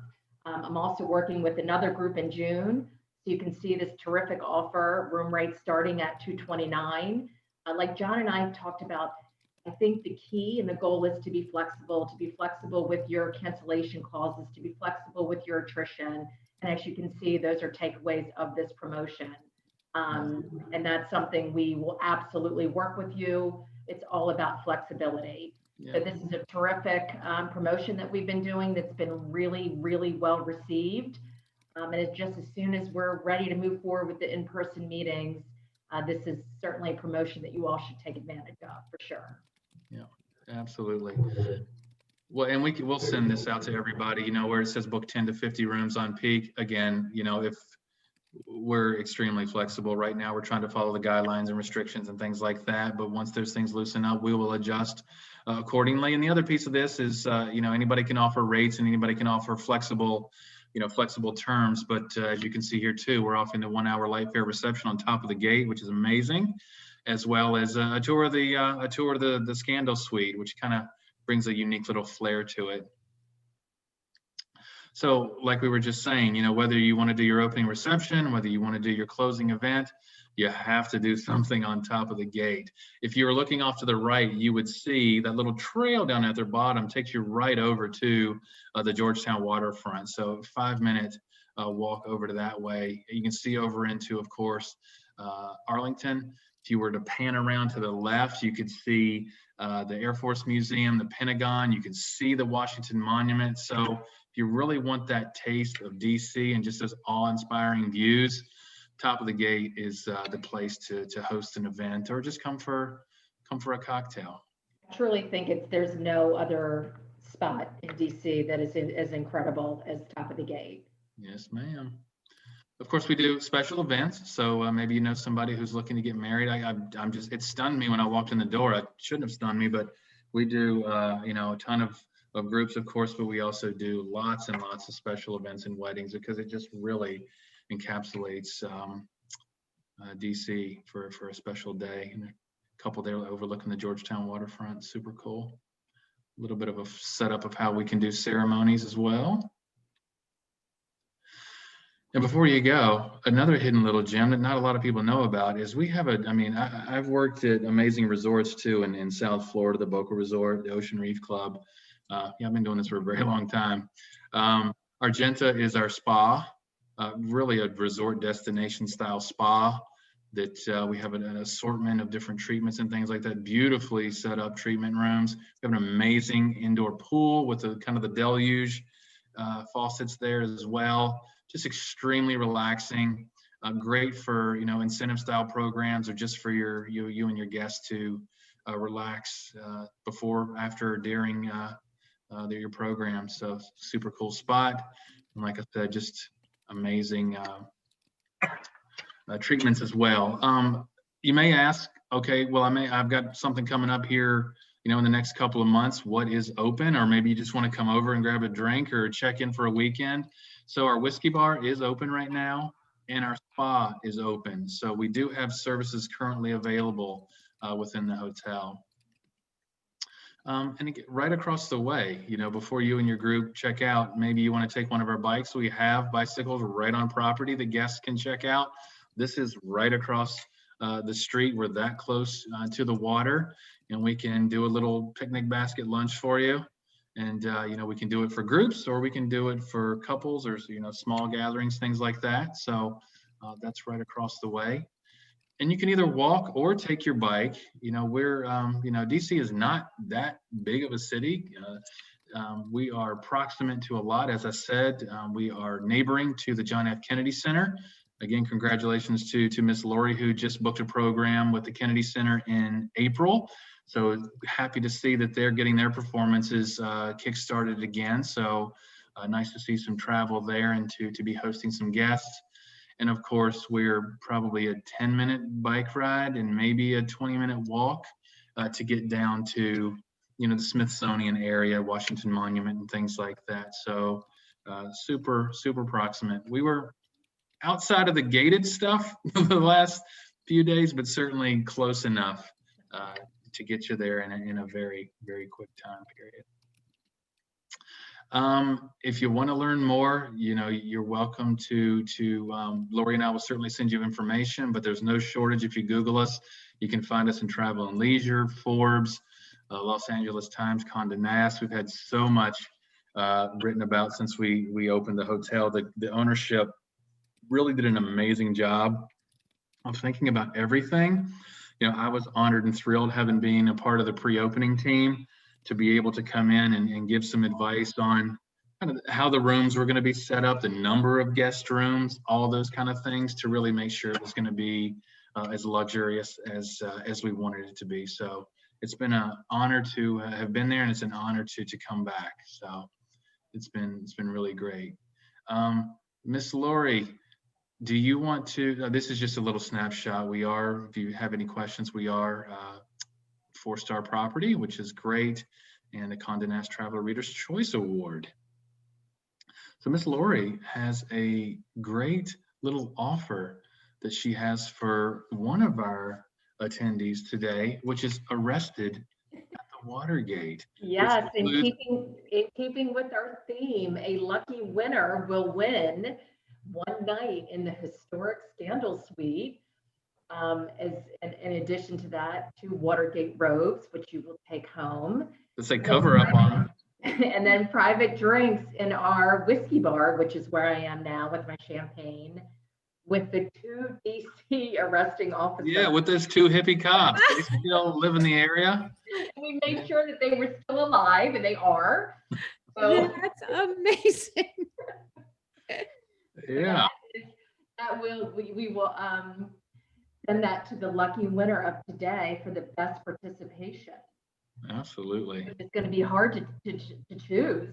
I'm also working with another group in June. So you can see this terrific offer, room rates starting at $229. Like John and I talked about, I think the key and the goal is to be flexible with your cancellation clauses, to be flexible with your attrition. And as you can see, those are takeaways of this promotion. And that's something we will absolutely work with you. It's all about flexibility. So this is a terrific promotion that we've been doing that's been really, really well received. And it's just as soon as we're ready to move forward with the in-person meetings, this is certainly a promotion that you all should take advantage of for sure. Yeah, absolutely. Well, and we'll send this out to everybody, where it says book 10 to 50 rooms on peak. Again, if we're extremely flexible right now, we're trying to follow the guidelines and restrictions and things like that. But once those things loosen up, we will adjust accordingly. And the other piece of this is, anybody can offer rates and anybody can offer flexible terms. But as you can see here too, we're offering the 1 hour light fare reception on top of the gate, which is amazing, as well as a tour of the Scandal Suite, which kind of brings a unique little flair to it. So like we were just saying, whether you want to do your opening reception, whether you want to do your closing event, you have to do something on top of the gate. If you were looking off to the right, you would see that little trail down at the bottom takes you right over to the Georgetown waterfront. So 5-minute walk over to that way. You can see over into, of course, Arlington. If you were to pan around to the left, you could see the Air Force Museum, the Pentagon. You can see the Washington Monument. So if you really want that taste of DC and just those awe-inspiring views, top of the gate is the place to host an event, or just come for a cocktail. I truly think there's no other spot in DC that is as incredible as top of the gate. Yes, ma'am. Of course, we do special events. So maybe somebody who's looking to get married. It stunned me when I walked in the door. It shouldn't have stunned me, but we do, a ton of groups, of course, but we also do lots and lots of special events and weddings, because it just really encapsulates DC for a special day. And a couple there overlooking the Georgetown waterfront. Super cool. A little bit of a setup of how we can do ceremonies as well. And before you go, another hidden little gem that not a lot of people know about is we have I've worked at amazing resorts too in South Florida, the Boca Resort, the Ocean Reef Club. I've been doing this for a very long time. Argenta is our spa, really a resort destination style spa that we have an assortment of different treatments and things like that. Beautifully set up treatment rooms. We have an amazing indoor pool with the kind of the deluge faucets there as well. Just extremely relaxing, great for incentive style programs, or just for you and your guests to relax before, after, during your program. So super cool spot, and like I said, just amazing treatments as well. You may ask, okay, well I've got something coming up here, in the next couple of months. What is open? Or maybe you just want to come over and grab a drink or check in for a weekend. So our whiskey bar is open right now, and our spa is open. So we do have services currently available within the hotel. And again, right across the way, before you and your group check out, maybe you want to take one of our bikes. We have bicycles right on property that guests can check out. This is right across the street. We're that close to the water, and we can do a little picnic basket lunch for you. And, we can do it for groups, or we can do it for couples, or, small gatherings, things like that. So that's right across the way. And you can either walk or take your bike. DC is not that big of a city. We are proximate to a lot. As I said, we are neighboring to the John F. Kennedy Center. Again, congratulations to Miss Lori, who just booked a program with the Kennedy Center in April. So happy to see that they're getting their performances kickstarted again. So nice to see some travel there, and to be hosting some guests. And of course, we're probably a 10-minute bike ride and maybe a 20-minute walk to get down to, the Smithsonian area, Washington Monument, and things like that. So super, super proximate. We were outside of the gated stuff the last few days, but certainly close enough to get you there in a very, very quick time period. If you want to learn more, you're welcome to Lori and I will certainly send you information, but there's no shortage. If you Google us, you can find us in Travel and Leisure, Forbes, Los Angeles Times, Condé Nast. We've had so much written about since we opened the hotel. The ownership really did an amazing job of thinking about everything. I was honored and thrilled having been a part of the pre-opening team to be able to come in and give some advice on kind of how the rooms were going to be set up, the number of guest rooms, all those kind of things, to really make sure it was going to be as luxurious as we wanted it to be. So it's been an honor to have been there, and it's an honor to come back. So it's been really great. Miss Lori, do you want to? This is just a little snapshot. If you have any questions, we are 4-star property, which is great, and the Condé Nast Traveler Reader's Choice Award. So Miss Lori has a great little offer that she has for one of our attendees today, which is Arrested at the Watergate. Yes, in keeping with our theme, a lucky winner will win one night in the historic Scandal Suite. In addition to that, 2 Watergate robes, which you will take home. Let's say cover up on them. And then private drinks in our whiskey bar, which is where I am now with my champagne, with the 2 DC arresting officers. Yeah, with those 2 hippie cops. They still live in the area. We made sure that they were still alive, and they are. So that's amazing. Yeah. We will send that to the lucky winner of today for the best participation. Absolutely. It's going to be hard to choose.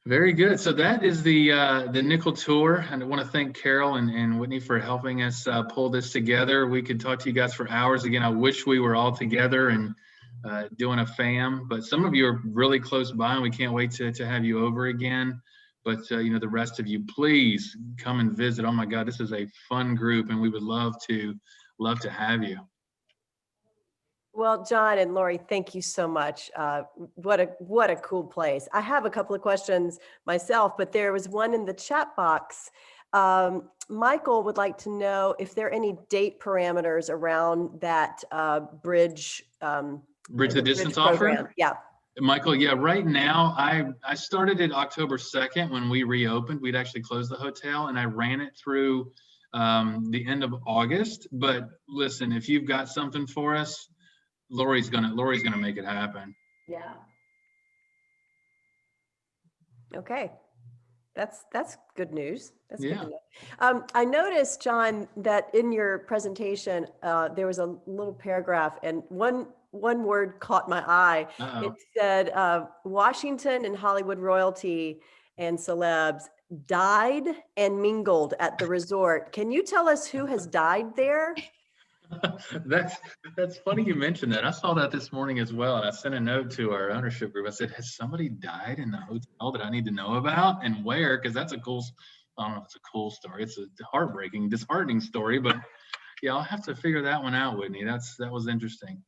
Very good. So that is the Nickel Tour. And I want to thank Carol and Whitney for helping us pull this together. We could talk to you guys for hours. Again, I wish we were all together and doing a fam, but some of you are really close by, and we can't wait to have you over again. But the rest of you, please come and visit. Oh my God, this is a fun group, and we would love to have you. Well, John and Lori, thank you so much. What a cool place. I have a couple of questions myself, but there was one in the chat box. Michael would like to know if there are any date parameters around that bridge the distance program. offer? Yeah. Michael, yeah, right now, I started it October 2nd when we reopened. We'd actually closed the hotel, and I ran it through the end of August. But listen, if you've got something for us, Lori's gonna make it happen. Yeah. Okay. That's good news. That's Yeah. good to know. I noticed, John, that in your presentation, there was a little paragraph, and one word caught my eye. Uh-oh. It said, Washington and Hollywood royalty and celebs died and mingled at the resort. Can you tell us who has died there? That's funny you mentioned that. I saw that this morning as well, and I sent a note to our ownership group. I said, has somebody died in the hotel that I need to know about, and where? Because that's I don't know if it's a cool story. It's a heartbreaking, disheartening story, but yeah, I'll have to figure that one out, Whitney. That was interesting.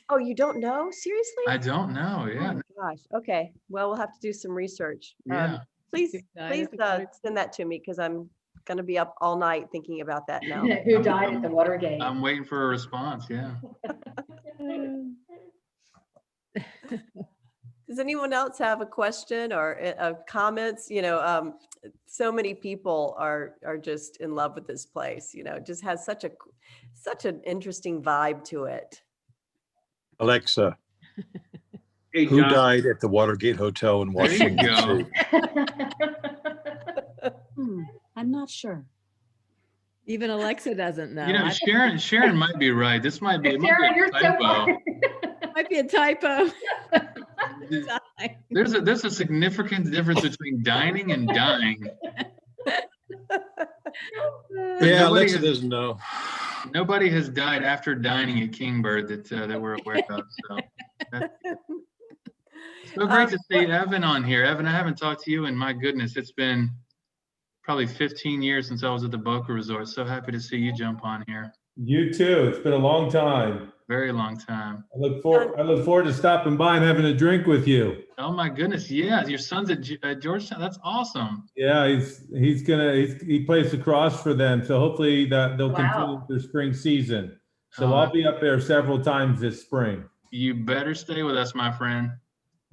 Oh, you don't know? Seriously? I don't know. Yeah. Oh my gosh. Okay. Well, we'll have to do some research. Yeah. Please send that to me, because I'm going to be up all night thinking about that now. Who died at the Watergate? I'm waiting for a response. Yeah. Does anyone else have a question or comments? So many people are just in love with this place. It just has such an interesting vibe to it. Alexa, Hey, who John. died at the Watergate Hotel in There you Washington, go. D.C.? I'm not sure. Even Alexa doesn't know. Sharon might be right. This might be, Sharon, you're a so typo. funny. Might be a typo. There's a significant difference between dining and dying. Yeah, Alexa doesn't know. Nobody has died after dining at Kingbird that we're aware of. So great to see Evan on here. Evan, I haven't talked to you, and my goodness, it's been probably 15 years since I was at the Boca Resort. So happy to see you jump on here. You too. It's been a long time. Very long time. I look forward to stopping by and having a drink with you. Oh my goodness, yeah, your son's at Georgetown. That's awesome. Yeah, he plays lacrosse for them, so hopefully they'll continue their spring season. So I'll be up there several times this spring. You better stay with us, my friend.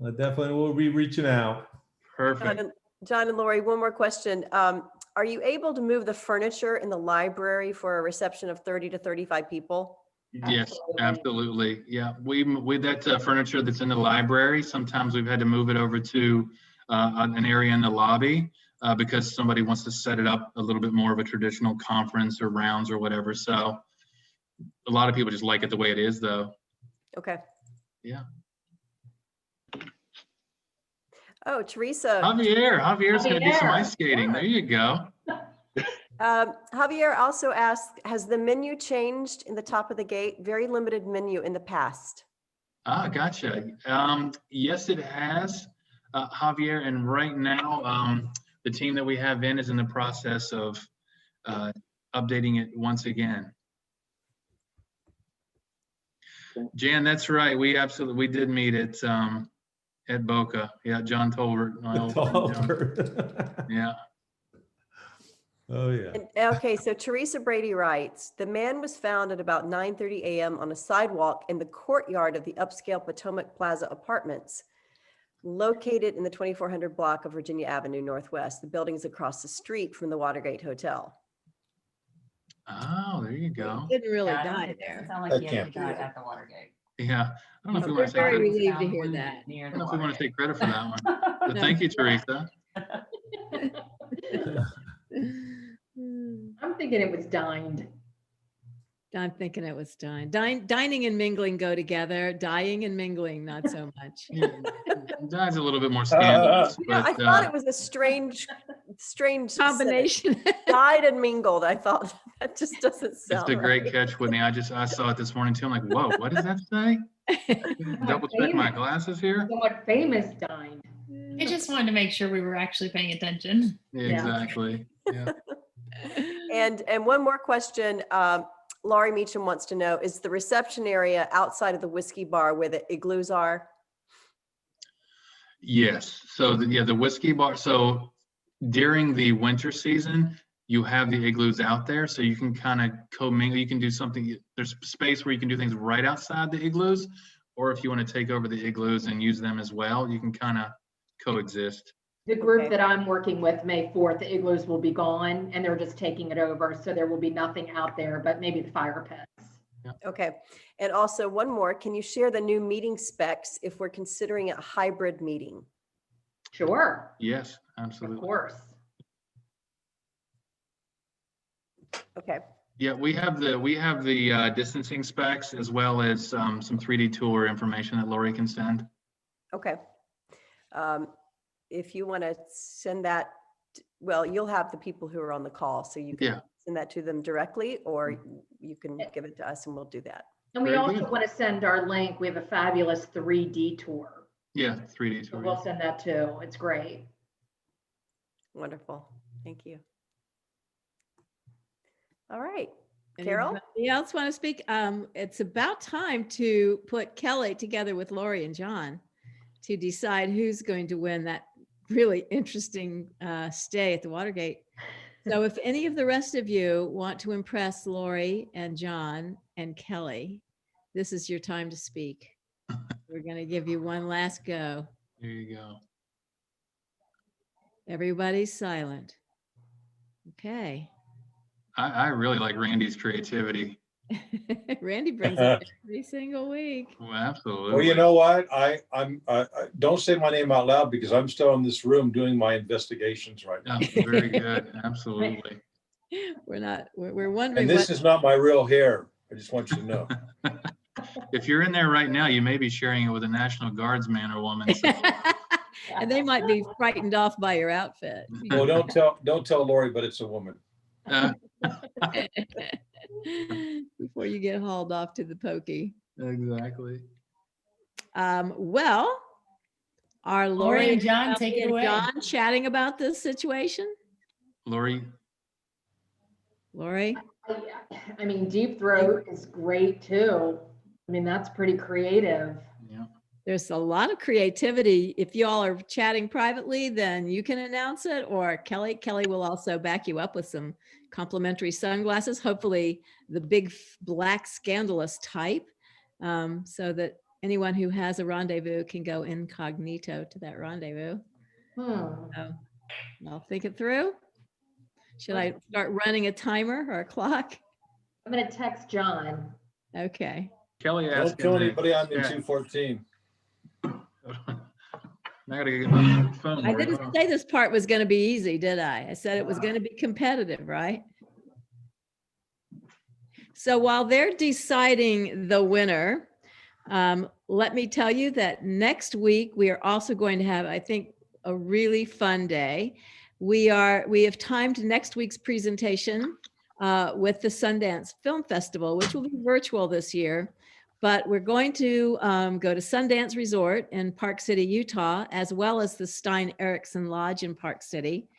I definitely will be reaching out. Perfect. John and Lori, one more question. Are you able to move the furniture in the library for a reception of 30 to 35 people? Yes, absolutely. Yeah, we that furniture that's in the library, sometimes we've had to move it over to an area in the lobby because somebody wants to set it up a little bit more of a traditional conference or rounds or whatever. So a lot of people just like it the way it is, though. Okay. Yeah. Oh, Teresa. Javier's going to do some ice skating. There you go. Javier also asked, has the menu changed in the top of the gate? Very limited menu in the past. Ah, gotcha. Yes, it has, Javier. And right now, the team that we have is in the process of updating it once again. Jan, that's right. We did meet at Boca. Yeah, John Tolbert. Yeah. Oh, yeah. Okay, so Teresa Brady writes, the man was found at about 9:30 a.m. on a sidewalk in the courtyard of the upscale Potomac Plaza Apartments, located in the 2400 block of Virginia Avenue Northwest. The building is across the street from the Watergate Hotel. Oh, there you go. Didn't really die there. Sound like he actually died at the Watergate. Yeah. I don't know if we We're want to say very credit. relieved to hear that. I don't know if we want to take credit for that one. But thank you, Teresa. I'm thinking it was dined. I'm thinking it was dining and mingling go together. Dying and mingling, not so much. Dine's a little bit more scandalous. I thought it was a strange combination. Died and mingled. I thought that just doesn't sound. It's a great catch, Whitney. I saw it this morning too. I'm like, whoa, what does that say? Double check my glasses here. Somewhat famous dined. I just wanted to make sure we were actually paying attention. Yeah, exactly. Yeah. And one more question. Laurie Meacham wants to know, is the reception area outside of the whiskey bar where the igloos are? Yes. So the whiskey bar. So during the winter season, you have the igloos out there, so you can kind of commingle. You can do something. There's space where you can do things right outside the igloos, or if you want to take over the igloos and use them as well, you can kind of coexist. The group that I'm working with, May 4th, the igloos will be gone and they're just taking it over. So there will be nothing out there, but maybe the fire pits. Yeah. Okay. And also one more, can you share the new meeting specs if we're considering a hybrid meeting? Sure. Yes, absolutely. Of course. Okay. Yeah, we have the distancing specs as well as some 3D tour information that Lori can send. Okay. If you want to send that, well, you'll have the people who are on the call, so you can send that to them directly, or you can give it to us and we'll do that. And we also want to send our link. We have a fabulous 3D tour. Yeah, 3D tour. We'll send that too. It's great. Wonderful. Thank you. All right. Carol? Anybody else want to speak? It's about time to put Kelly together with Lori and John to decide who's going to win that really interesting stay at the Watergate. So if any of the rest of you want to impress Lori and John and Kelly, this is your time to speak. We're going to give you one last go. There you go. Everybody's silent. Okay. I really like Randy's creativity. Randy brings it every single week. Well, absolutely. Well, you know what? I don't say my name out loud because I'm still in this room doing my investigations right now. Oh, very good. Absolutely. We're wondering. And this is not my real hair. I just want you to know. If you're in there right now, you may be sharing it with a National Guardsman or woman. So. And they might be frightened off by your outfit. Well, don't tell Lori, but it's a woman. Before you get hauled off to the pokey. Exactly. Well, are Lori and John take it away? John chatting about this situation? Lori? Lori? I mean, deep throat is great too. I mean, that's pretty creative. Yeah. There's a lot of creativity. If you all are chatting privately, then you can announce it, or Kelly will also back you up with some complimentary sunglasses, hopefully the big black scandalous type, so that anyone who has a rendezvous can go incognito to that rendezvous. So I'll think it through. Should I start running a timer or a clock? I'm going to text John. Okay. Kelly asked. Don't kill in the anybody. I'm in chat. 214. I gotta get my phone. I Lori. didn't Hold on. say this part was going to be easy, did I? I said it was going to be competitive, right? So while they're deciding the winner, let me tell you that next week we are also going to have, I think, a really fun day. We have timed next week's presentation with the Sundance Film Festival, which will be virtual this year. But we're going to go to Sundance Resort in Park City, Utah, as well as the Stein Erikson Lodge in Park City.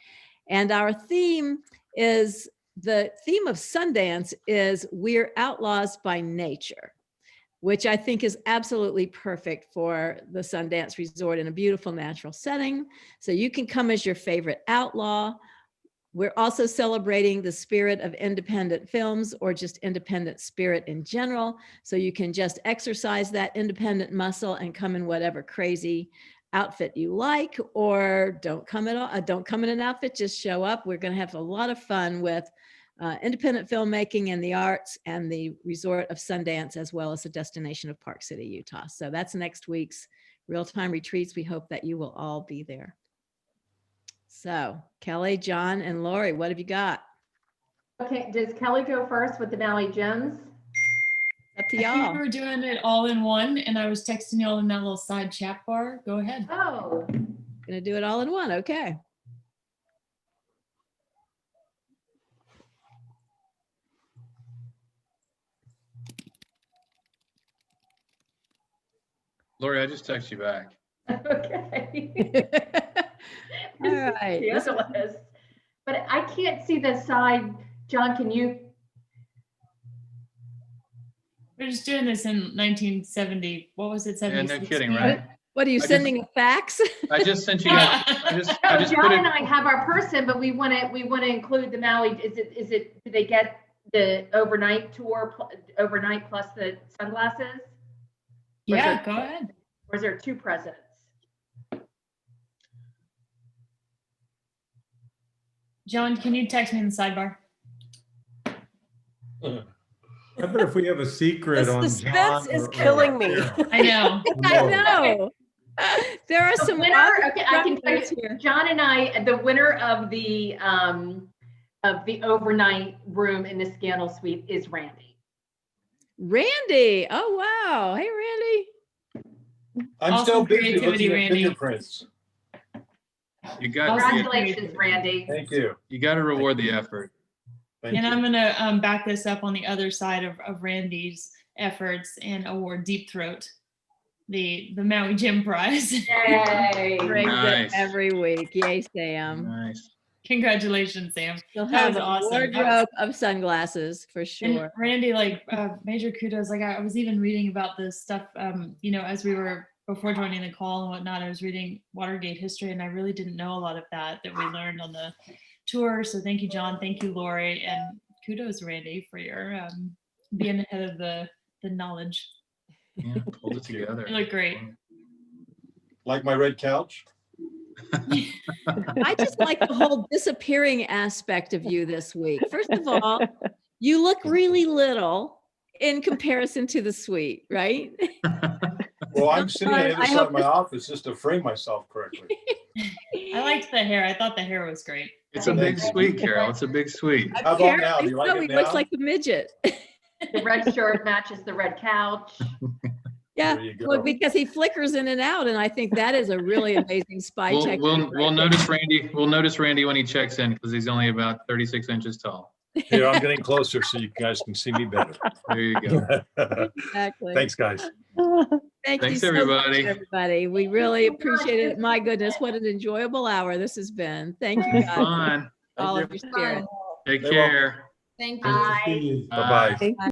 And our theme is, the theme of Sundance is We're Outlaws by Nature, which I think is absolutely perfect for the Sundance Resort in a beautiful natural setting. So you can come as your favorite outlaw. We're also celebrating the spirit of independent films, or just independent spirit in general. So you can just exercise that independent muscle and come in whatever crazy outfit you like, or don't come at all. Don't come in an outfit, just show up. We're going to have a lot of fun with independent filmmaking and the arts and the resort of Sundance, as well as the destination of Park City, Utah. So that's next week's real-time retreats. We hope that you will all be there. So Kelly, John, and Lori, what have you got? Okay, does Kelly go first with the Valley Gems? Up to I think y'all. we were doing it all in one, and I was texting y'all in that little side chat bar. Go ahead. Oh, Gonna do it all in one. Okay. Lori, I just text you back. okay. All right. This- Scandalous. But I can't see the side. John, can you? We're just doing this in 1970. What was it? Yeah, 76? no kidding, right? What are you I sending a fax? I just sent you guys. I just John put and it. I have our person, but we want to include the Maui. Is it? Do they get the overnight tour, overnight plus the sunglasses? Or is Yeah, there- go ahead. Or is there two presidents? John, can you text me in the sidebar? How about if we have a secret The on suspense John is or killing me. Karen? I know. I know. There are The some winner, awesome okay, I can tell photos you, here. John and I, the winner of the overnight room in the Scandal Suite is Randy. Randy. Oh, wow. Hey, Randy. I'm Awesome still busy creativity, looking at Randy. fingerprints. You got. Congratulations, Randy. Thank you. You got to reward the effort. Thank And you. I'm gonna back this up on the other side of Randy's efforts and award Deep Throat the Maui Jim Prize. Yay. Brings Nice. it every week. Yay, Sam. Nice. Congratulations, Sam. You'll That have was a awesome. wardrobe of sunglasses for And sure. Randy, like major kudos. Like I was even reading about this stuff, you know, as we were before joining the call and whatnot. I was reading Watergate history, and I really didn't know a lot of that we learned on the tour. So thank you, John. Thank you, Lori, and kudos, Randy, for your being ahead of the knowledge. Yeah, pulled it together. You look great. Like my red couch? I just like the whole disappearing aspect of you this week. First of all, you look really little in comparison to the suite, right? Well, I'm sitting on the I other side hope of my office just to frame myself correctly. I liked the hair. I thought the hair was great. It's a big suite, Carol. It's a big suite. How about now? Do you like So it he now? looks like a midget. The red shirt matches the red couch. Yeah, There you go. well, because he flickers in and out, and I think that is a really amazing spy We'll, technique. we'll, right we'll there. notice Randy. We'll notice Randy when he checks in because he's only about 36 inches tall. Here, I'm getting closer so you guys can see me better. There you go. Exactly. Thanks, guys. Thank you Thanks, so everybody. much, everybody. We really appreciate it. My goodness, what an enjoyable hour this has been. Thank you, guys. Fun. all of your spirit. Take care. Thank Nice to see you. you. Bye. Bye-bye.